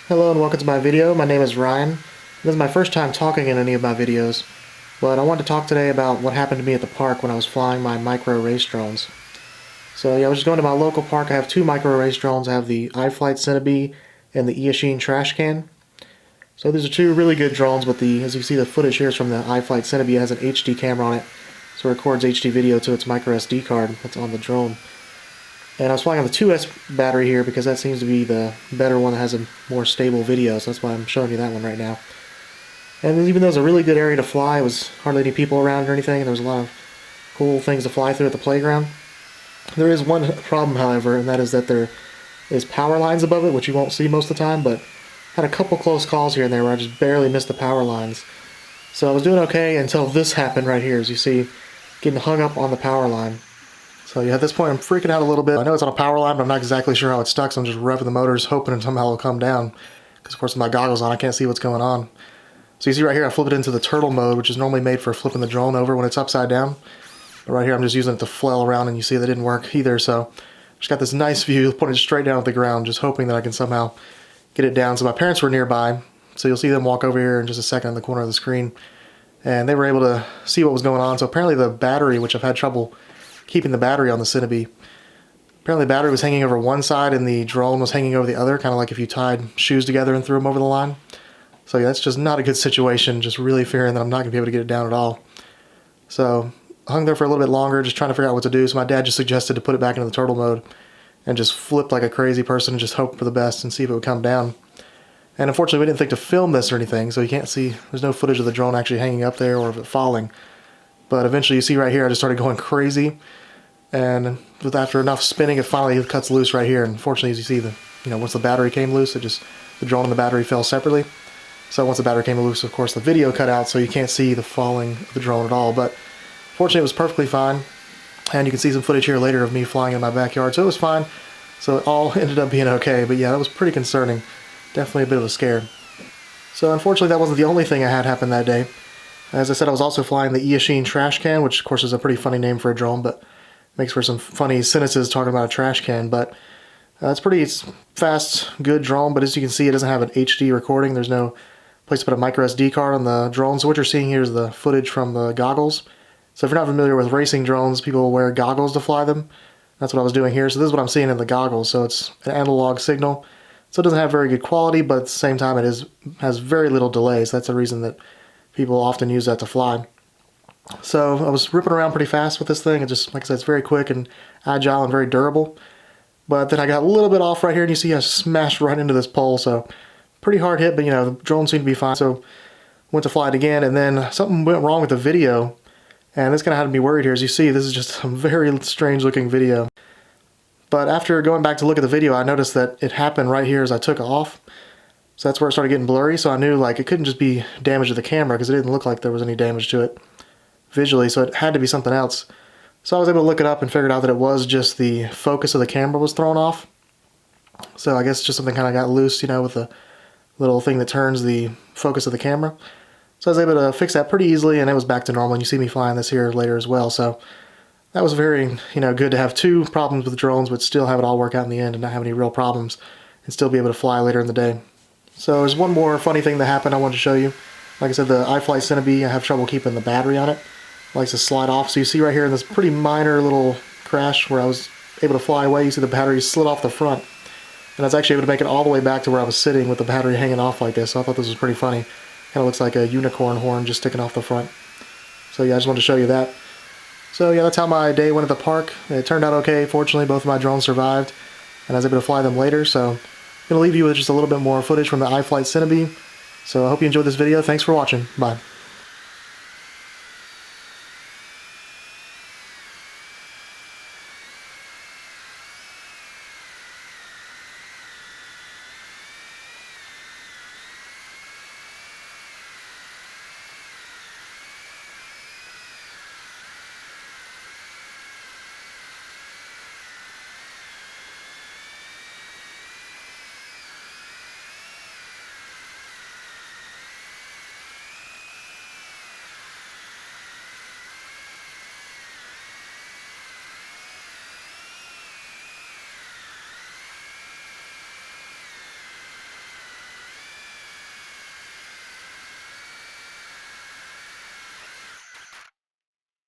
Hello and welcome to my video. My name is Ryan. This is my first time talking in any of my videos, but I wanted to talk today about what happened to me at the park when I was flying my micro race drones. So yeah, I was just going to my local park. I have two micro race drones. I have the iFlight Cinnabee and the Eachine Trash Can. So these are two really good drones, but as you see, the footage here is from the iFlight Cinnabee. It has an HD camera on it, so it records HD video to its micro SD card that's on the drone. And I was flying on the 2S battery here because that seems to be the better one that has a more stable video, so that's why I'm showing you that one right now. And even though it was a really good area to fly, it was hardly any people around or anything, and there was a lot of cool things to fly through at the playground. There is one problem, however, and that is that there is power lines above it, which you won't see most of the time, but I had a couple close calls here and there where I just barely missed the power lines. So I was doing okay until this happened right here, as you see, getting hung up on the power line. So yeah, at this point I'm freaking out a little bit. I know it's on a power line, but I'm not exactly sure how it's stuck, so I'm just revving the motors, hoping somehow it'll come down. Because of course with my goggles on, I can't see what's going on. So you see right here, I flip it into the turtle mode, which is normally made for flipping the drone over when it's upside down. But right here, I'm just using it to flail around, and you see that didn't work either, so just got this nice view, putting it straight down at the ground, just hoping that I can somehow get it down. So my parents were nearby, so you'll see them walk over here in just a second in the corner of the screen. And they were able to see what was going on. So apparently the battery, which I've had trouble keeping the battery on the Cinnabee. Apparently the battery was hanging over one side and the drone was hanging over the other, kind of like if you tied shoes together and threw them over the line. So yeah, that's just not a good situation, just really fearing that I'm not going to be able to get it down at all. So I hung there for a little bit longer, just trying to figure out what to do. So my dad just suggested to put it back into the turtle mode and just flip like a crazy person and just hope for the best and see if it would come down. And unfortunately we didn't think to film this or anything, so you can't see, there's no footage of the drone actually hanging up there or of it falling. But eventually you see right here, I just started going crazy. And after enough spinning, it finally cuts loose right here. And unfortunately, as you see, once the battery came loose, the drone and the battery fell separately. So once the battery came loose, of course, the video cut out, so you can't see the falling of the drone at all. But fortunately, it was perfectly fine. And you can see some footage here later of me flying in my backyard, so it was fine. So it all ended up being okay. But yeah, that was pretty concerning. Definitely a bit of a scare. So unfortunately, that wasn't the only thing I had happen that day. As I said, I was also flying the Eachine Trash Can, which of course is a pretty funny name for a drone, but makes for some funny sentences talking about a trash can. But it's fast, good drone, but as you can see, it doesn't have an HD recording. There's no place to put a micro SD card on the drone. So what you're seeing here is the footage from the goggles. So if you're not familiar with racing drones, people wear goggles to fly them. That's what I was doing here. So this is what I'm seeing in the goggles. So it's an analog signal. So it doesn't have very good quality, but at the same time it has very little delay. So that's the reason that people often use that to fly. So I was ripping around pretty fast with this thing. It just, like I said, it's very quick and agile and very durable. But then I got a little bit off right here, and you see I smashed right into this pole. So pretty hard hit, but the drone seemed to be fine. So went to fly it again, and then something went wrong with the video. And this kind of had me worried here. As you see, this is just a very strange looking video. But after going back to look at the video, I noticed that it happened right here as I took off. So that's where it started getting blurry. So I knew like it couldn't just be damage to the camera, because it didn't look like there was any damage to it visually, so it had to be something else. So I was able to look it up and figured out that it was just the focus of the camera was thrown off. So I guess just something kind of got loose, with the little thing that turns the focus of the camera. So I was able to fix that pretty easily, and it was back to normal. And you see me flying this here later as well. So that was very, good to have two problems with drones, but still have it all work out in the end and not have any real problems and still be able to fly later in the day. So there's one more funny thing that happened I wanted to show you. Like I said, the iFlight Cinnabee, I have trouble keeping the battery on it. It likes to slide off. So you see right here in this pretty minor little crash where I was able to fly away, you see the battery slid off the front. And I was actually able to make it all the way back to where I was sitting with the battery hanging off like this. So I thought this was pretty funny. Kind of looks like a unicorn horn just sticking off the front. So yeah, I just wanted to show you that. So yeah, that's how my day went at the park. It turned out okay. Fortunately, both of my drones survived, and I was able to fly them later. So I'm going to leave you with just a little bit more footage from the iFlight Cinnabee. So I hope you enjoyed this video. Thanks for watching. Bye.